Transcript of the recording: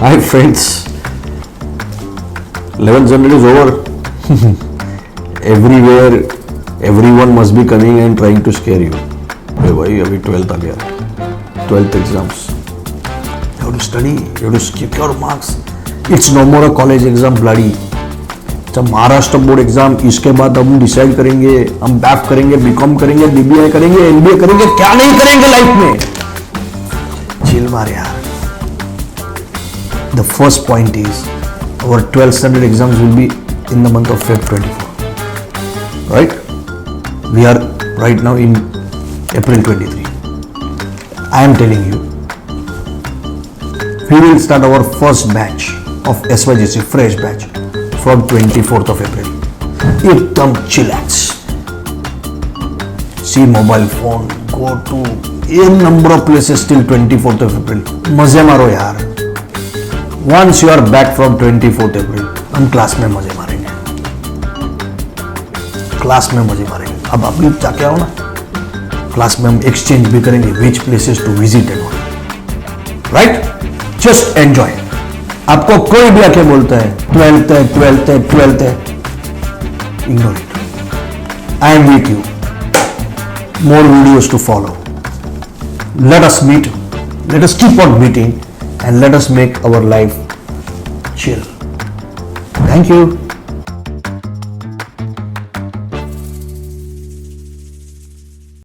Hi friends, 11th standard is over. Everywhere, everyone must be coming and trying to scare you. Hey bhai, abhi 12th आ गया. 12th exams. You have to study, you have to keep your marks. It's no more a college exam bloody. जब Maharashtra board exam, इसके बाद हम decide करेंगे, हम बैफ करेंगे, BCom करेंगे, BBA करेंगे, एमबीए करेंगे, क्या नहीं करेंगे लाइफ में. चिल मार यार. The first point is our 12th standard exams will be in the month of Feb 24. Right? We are right now in April 23. I am telling you, we will start our first batch of SYJC, fresh batch, from 24th of April. Ekdam chillax. See mobile phone, go to a number of places till 24th of April. मजे मारो यार. Once you are back from 24th April, हम class में मजे मारेंगे. Class में मजे मारेंगे. अब अभी जाके आओ ना. क्लास में हम एक्सचेंज भी करेंगे. Which places to visit and all. Right? Just enjoy. आपको कोई भी आके बोलता है 12th है, 12th है, 12th है, ignore it. I am with you. More videos to follow. Let us meet. Let us keep on meeting and let us make our life chill. Thank you.